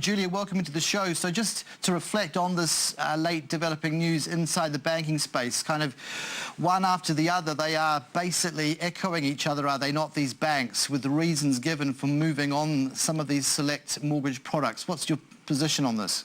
Julia, welcome to the show. So just to reflect on this late developing news inside the banking space, kind of one after the other, they are basically echoing each other, are they not, these banks, with the reasons given for moving on some of these select mortgage products. What's your position on this?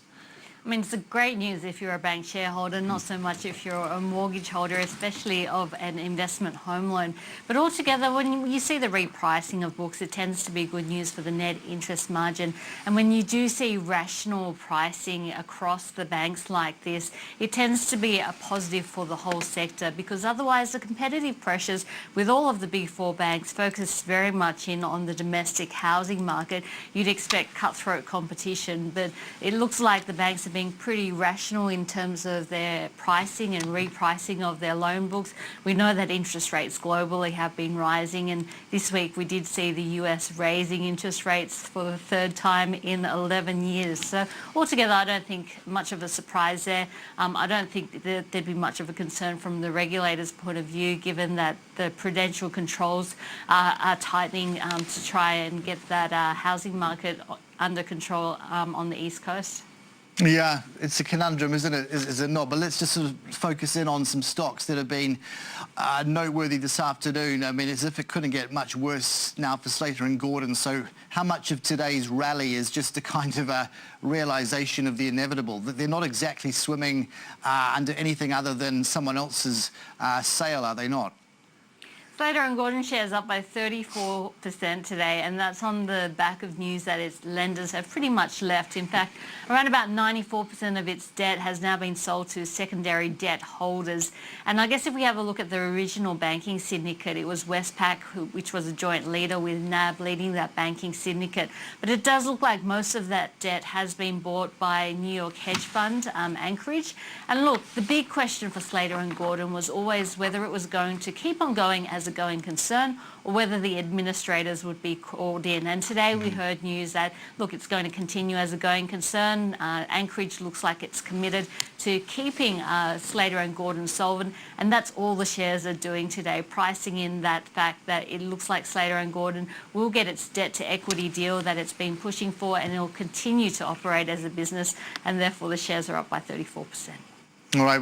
I mean, it's great news if you're a bank shareholder, not so much if you're a mortgage holder, especially of an investment home loan. But altogether, when you see the repricing of books, it tends to be good news for the net interest margin. And when you do see rational pricing across the banks like this, it tends to be a positive for the whole sector, because otherwise the competitive pressures with all of the big four banks focus very much in on the domestic housing market. You'd expect cutthroat competition, but it looks like the banks are being pretty rational in terms of their pricing and repricing of their loan books. We know that interest rates globally have been rising, and this week we did see the US raising interest rates for the third time in 11 years. So altogether, I don't think much of a surprise there. I don't think that there'd be much of a concern from the regulator's point of view, given that the prudential controls are tightening to try and get that housing market under control on the East Coast. Yeah, it's a conundrum, isn't it? Is it not? But let's just sort of focus in on some stocks that have been noteworthy this afternoon. I mean, as if it couldn't get much worse now for Slater and Gordon. So how much of today's rally is just a kind of a realisation of the inevitable, that they're not exactly swimming under anything other than someone else's sail, are they not? Slater and Gordon shares up by 34% today, and that's on the back of news that its lenders have pretty much left. In fact, around about 94% of its debt has now been sold to secondary debt holders. And I guess if we have a look at the original banking syndicate, it was Westpac, which was a joint leader with NAB leading that banking syndicate. But it does look like most of that debt has been bought by New York hedge fund Anchorage. And look, the big question for Slater and Gordon was always whether it was going to keep on going as a going concern or whether the administrators would be called in. And today we heard news that, look, it's going to continue as a going concern. Anchorage looks like it's committed to keeping Slater and Gordon solvent, and that's all the shares are doing today, pricing in that fact that it looks like Slater and Gordon will get its debt to equity deal that it's been pushing for, and it'll continue to operate as a business, and therefore the shares are up by 34%. All right. Well